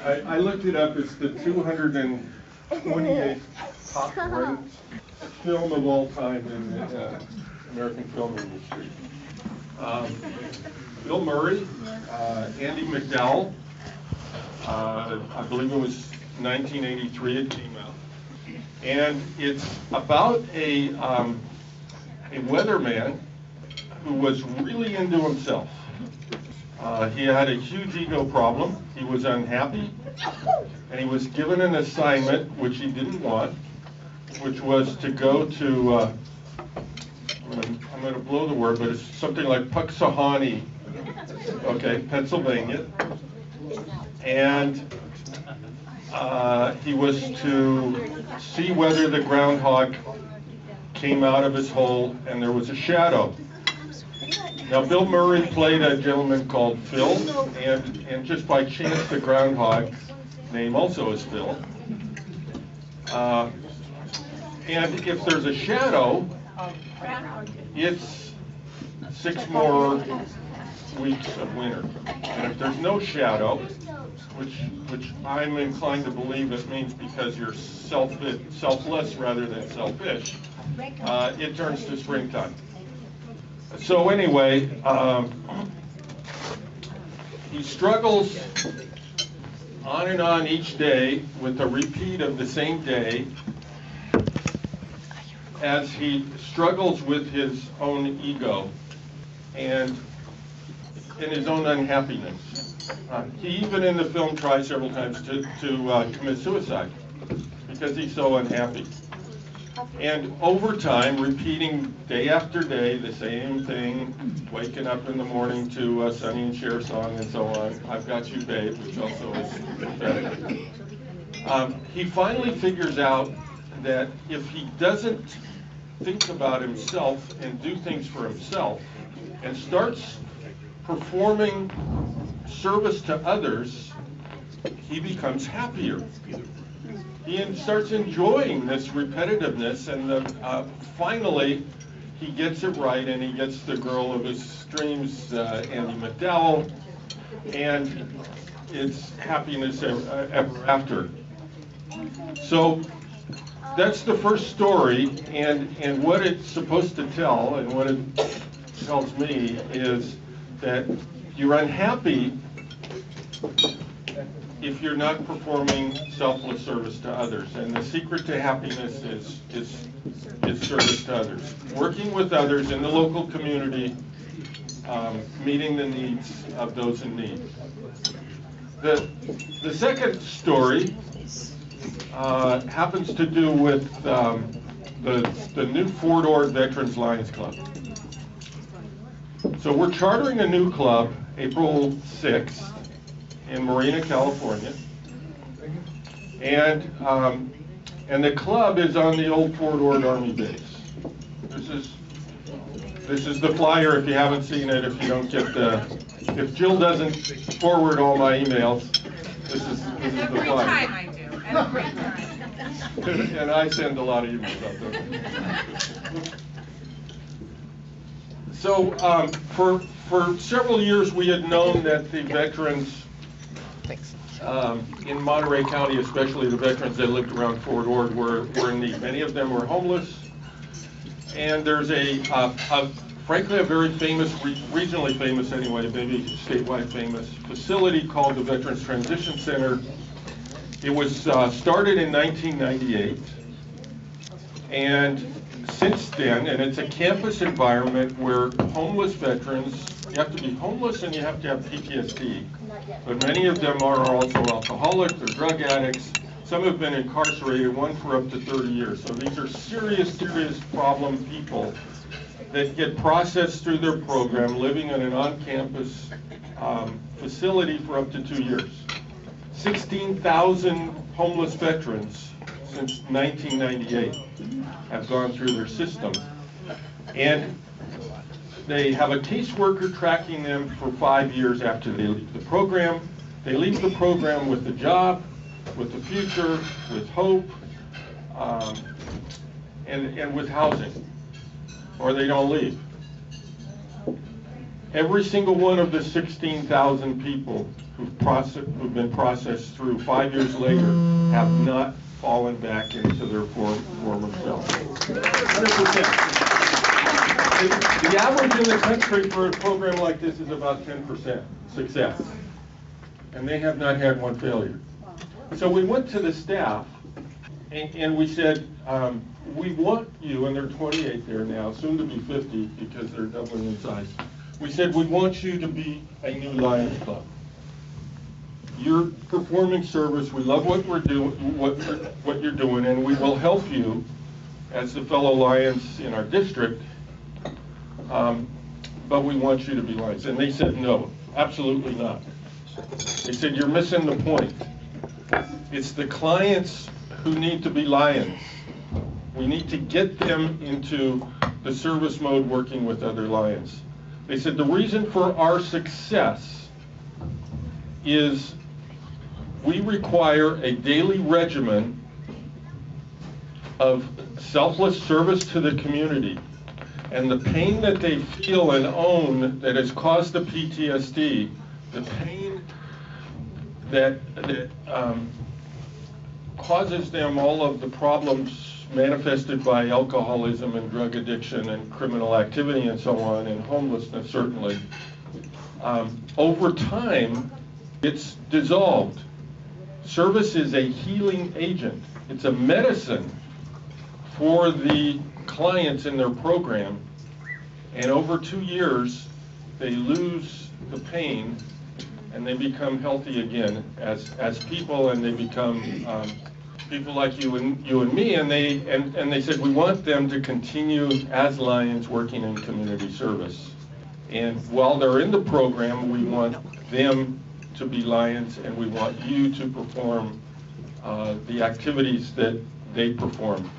I looked it up. It's the 228th top ranked film of all time in the American film industry. Bill Murray, Andy McDowell, I believe it was 1983 it came out. And it's about a weatherman who was really into himself. He had a huge ego problem. He was unhappy, and he was given an assignment which he didn't want, which was to go to, I'm going to blow the word, but it's something like Puxahawny, okay, Pennsylvania. And he was to see whether the groundhog came out of his hole and there was a shadow. Now, Bill Murray played a gentleman called Phil, and just by chance, the groundhog name also is Phil. And if there's a shadow, it's 6 more weeks of winter. And if there's no shadow, which I'm inclined to believe it means because you're selfless rather than selfish, it turns to springtime. So anyway, he struggles on and on each day with a repeat of the same day as he struggles with his own ego and his own unhappiness. He even in the film tries several times to commit suicide because he's so unhappy. And over time, repeating day after day the same thing, waking up in the morning to Sonny and Cher song and so on, I've Got You Babe, which also is pathetic. He finally figures out that if he doesn't think about himself and do things for himself and starts performing service to others, he becomes happier. He starts enjoying this repetitiveness, and finally he gets it right, and he gets the girl of his dreams, Andy McDowell, and it's happiness ever after. So that's the first story, and what it's supposed to tell, and what it tells me, is that you're unhappy if you're not performing selfless service to others. And the secret to happiness is service to others. Working with others in the local community, meeting the needs of those in need. The second story happens to do with the new Fort Ord Veterans Lions Club. So we're chartering a new club April 6th in Marina, California, and the club is on the old Fort Ord Army base. This is the flyer. If you haven't seen it, if you don't get if Jill doesn't forward all my emails, this is the flyer. Every time I do. Every time. And I send a lot of emails out there. So for several years we had known that the veterans in Monterey County, especially the veterans that lived around Fort Ord, were in need. Many of them were homeless, and there's frankly a very famous, regionally famous anyway, maybe statewide famous facility called the Veterans Transition Center. It was started in 1998, and since then, and it's a campus environment where homeless veterans, you have to be homeless and you have to have PTSD, but many of them are also alcoholic, they're drug addicts. Some have been incarcerated, one for up to 30 years. So these are serious problem people that get processed through their program, living in an on-campus facility for up to 2 years. 16,000 homeless veterans since 1998 have gone through their system. And they have a caseworker tracking them for 5 years after they leave the program. They leave the program with a job, with a future, with hope, and with housing, or they don't leave. Every single one of the 16,000 people who've been processed through 5 years later have not fallen back into their former self. 100%. The average in the country for a program like this is about 10% success, and they have not had one failure. So we went to the staff, and we said, we want you, and they're 28 there now, soon to be 50 because they're doubling in size. We said, we want you to be a new Lions Club. You're performing service. We love what we're doing, what you're doing, and we will help you as the fellow Lions in our district. But we want you to be Lions. And they said, no, absolutely not. They said, you're missing the point. It's the clients who need to be Lions. We need to get them into the service mode working with other Lions. They said, the reason for our success is we require a daily regimen of selfless service to the community. And the pain that they feel and own that has caused the PTSD, the pain that causes them all of the problems manifested by alcoholism and drug addiction and criminal activity and so on, and homelessness certainly, over time, it's dissolved. Service is a healing agent. It's a medicine for the clients in their program, and over 2 years they lose the pain and they become healthy again as people, and they become people like you and me, and they said we want them to continue as Lions working in community service, and while they're in the program we want them to be Lions, and we want you to perform the activities that they perform.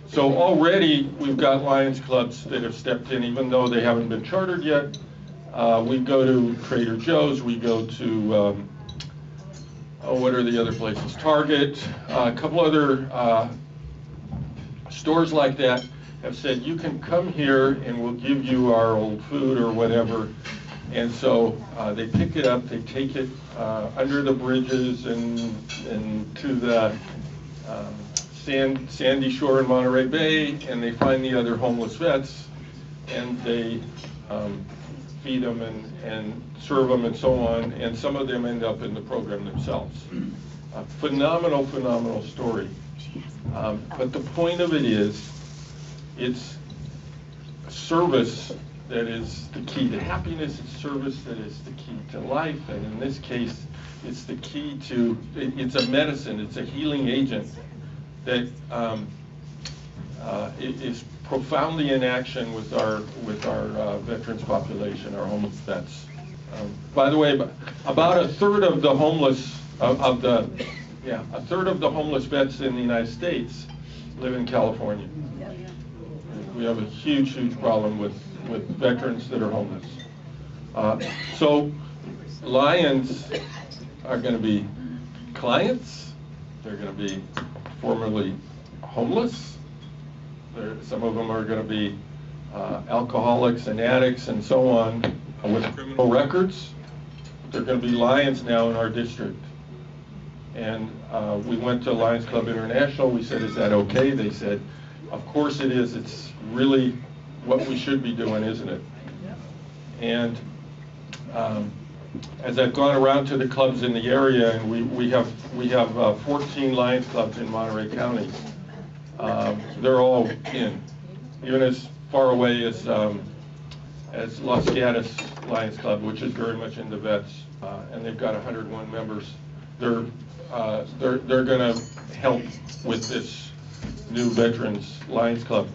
So already we've got Lions clubs that have stepped in, even though they haven't been chartered yet. We go to Trader Joe's, we go to, what are the other places? Target, a couple other stores like that have said, you can come here and we'll give you our old food or whatever. And so they pick it up, they take it under the bridges and to the sandy shore in Monterey Bay, and they find the other homeless vets, and they feed them and serve them and so on, and some of them end up in the program themselves. Phenomenal, phenomenal story. But the point of it is, it's service that is the key to happiness, it's service that is the key to life, and in this case, it's the key to, it's a medicine, it's a healing agent that is profoundly in action with our veterans population, our homeless vets. By the way, about a third of the homeless a third of the homeless vets in the United States live in California. We have a huge, huge problem with veterans that are homeless. So Lions are going to be clients. They're going to be formerly homeless. Some of them are going to be alcoholics and addicts and so on with criminal records. They're going to be Lions now in our district. And we went to Lions Club International. We said, is that okay? They said, of course it is. It's really what we should be doing, isn't it? And as I've gone around to the clubs in the area, and we have 14 Lions clubs in Monterey County. They're all in, even as far away as Los Gatos Lions Club, which is very much into vets, and they've got 101 members. They're going to help with this new Veterans Lions Club.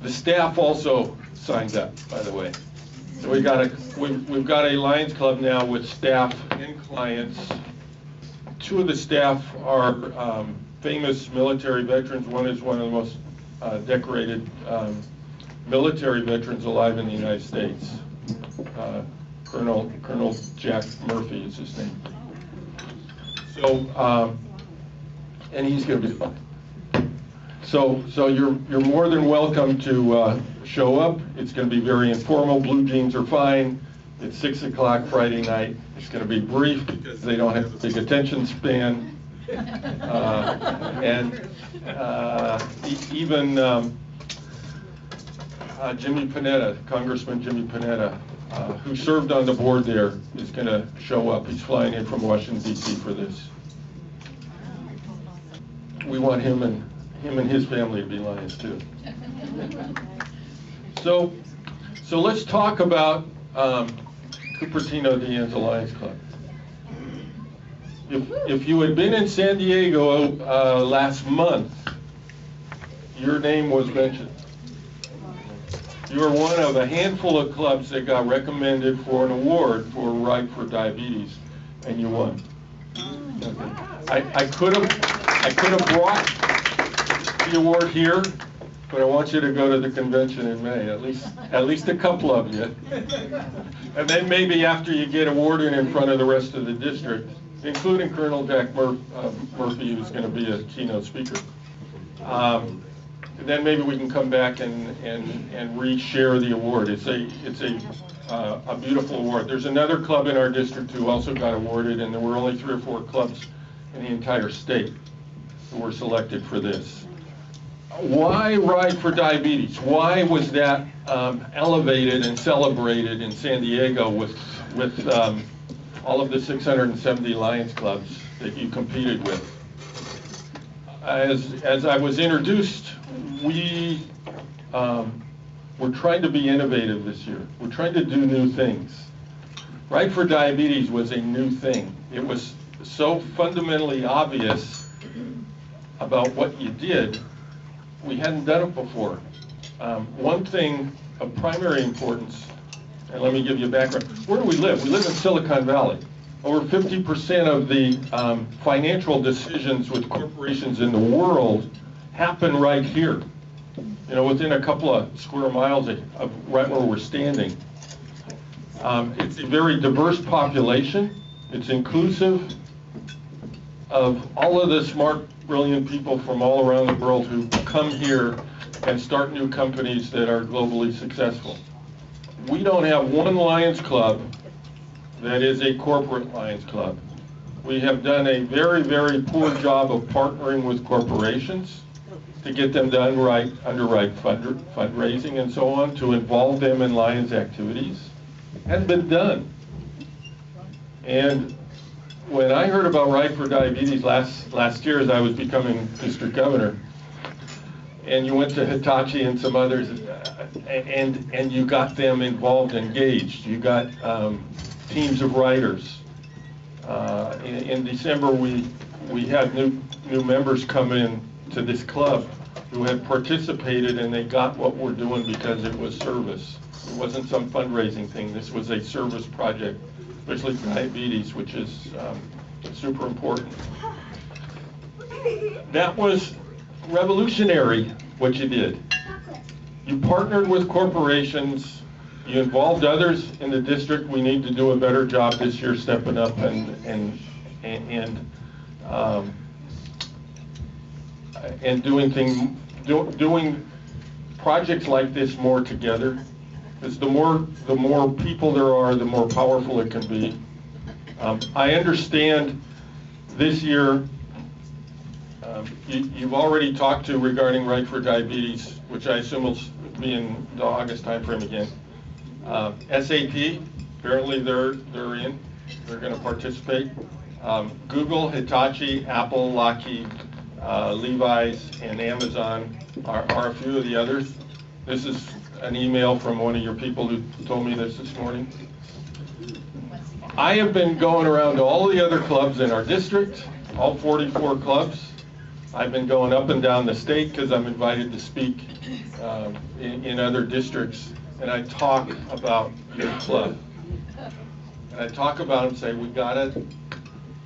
The staff also signed up, by the way. So we've got a Lions Club now with staff and clients. Two of the staff are famous military veterans. One is one of the most decorated military veterans alive in the United States. Colonel Jack Murphy is his name. So, and he's going to be fine. So you're more than welcome to show up. It's going to be very informal. Blue jeans are fine. It's 6 o'clock Friday night. It's going to be brief because they don't have a big attention span. Even Jimmy Panetta, Congressman Jimmy Panetta, who served on the board there, is going to show up. He's flying in from Washington, D.C. for this. We want him and his family to be Lions too. So let's talk about Cupertino de Anza Lions Club. If you had been in San Diego last month, your name was mentioned. You are one of a handful of clubs that got recommended for an award for Right for Diabetes, and you won. Okay. I could have brought the award here, but I want you to go to the convention in May, at least a couple of you. And then maybe after you get awarded in front of the rest of the district, including Colonel Jack Murphy, who's going to be a keynote speaker. Then maybe we can come back and re-share the award. It's a beautiful award. There's another club in our district who also got awarded, and there were only 3 or 4 clubs in the entire state who were selected for this. Why Ride for Diabetes? Why was that elevated and celebrated in San Diego with all of the 670 Lions clubs that you competed with? As I was introduced, we're trying to be innovative this year. We're trying to do new things. Right for Diabetes was a new thing. It was so fundamentally obvious about what you did, we hadn't done it before. One thing of primary importance, and let me give you a background. Where do we live? We live in Silicon Valley. Over 50% of the financial decisions with corporations in the world happen right here. You know, within a couple of square miles of right where we're standing. It's a very diverse population. It's inclusive of all of the smart, brilliant people from all around the world who come here and start new companies that are globally successful. We don't have one Lions Club that is a corporate Lions Club. We have done a very, very poor job of partnering with corporations to get them done right, underwrite fundraising and so on, to involve them in Lions activities. Hasn't been done. And when I heard about Right for Diabetes last year as I was becoming district governor, and you went to Hitachi and some others, and you got them involved, engaged. You got teams of writers. In December, we had new members come in to this club who had participated, and they got what we're doing because it was service. It wasn't some fundraising thing. This was a service project, especially for diabetes, which is super important. That was revolutionary, what you did. You partnered with corporations, you involved others in the district. We need to do a better job this year stepping up and doing projects like this more together. Because the more people there are, the more powerful it can be. I understand this year you've already talked to regarding Right for Diabetes, which I assume will be in the August timeframe again. SAP, apparently they're in. They're going to participate. Google, Hitachi, Apple, Lockheed, Levi's, and Amazon are a few of the others. This is an email from one of your people who told me this morning. I have been going around to all the other clubs in our district, all 44 clubs. I've been going up and down the state because I'm invited to speak in other districts, and I talk about your club. And I talk about and say, we gotta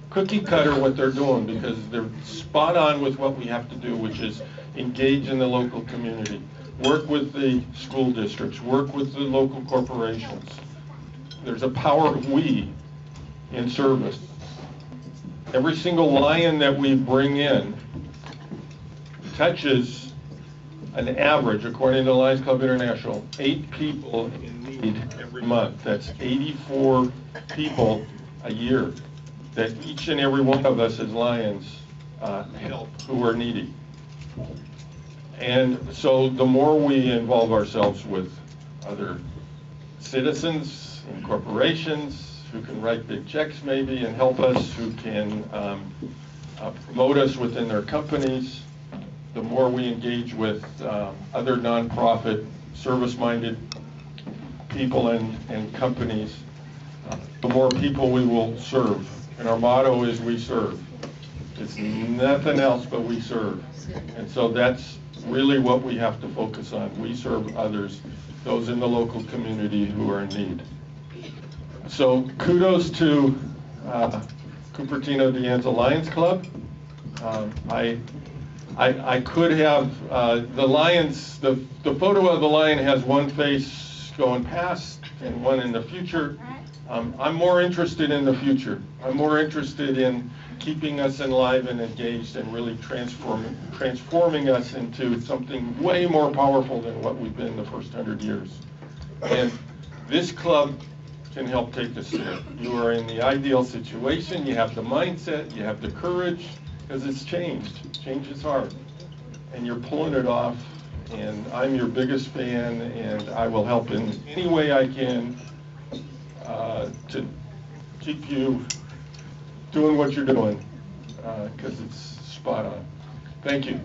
cookie cutter what they're doing, because they're spot on with what we have to do, which is engage in the local community, work with the school districts, work with the local corporations. There's a power of we in service. Every single lion that we bring in touches an average, according to Lions Club International, 8 people in need every month. That's 84 people a year that each and every one of us as Lions help who are needy. And so the more we involve ourselves with other citizens and corporations who can write big checks maybe and help us, who can promote us within their companies, the more we engage with other nonprofit, service-minded people and companies, the more people we will serve. And our motto is we serve. It's nothing else but we serve. And so that's really what we have to focus on. We serve others, those in the local community who are in need. So kudos to Cupertino de Anza Lions Club. I could have the lions, the photo of the lion has one face going past and one in the future. I'm more interested in the future. I'm more interested in keeping us alive and engaged and really transforming us into something way more powerful than what we've been the first 100 years. And this club can help take us there. You are in the ideal situation. You have the mindset, you have the courage, because it's changed. Change is hard. And you're pulling it off, and I'm your biggest fan, and I will help in any way I can to keep you doing what you're doing, because it's spot on. Thank you.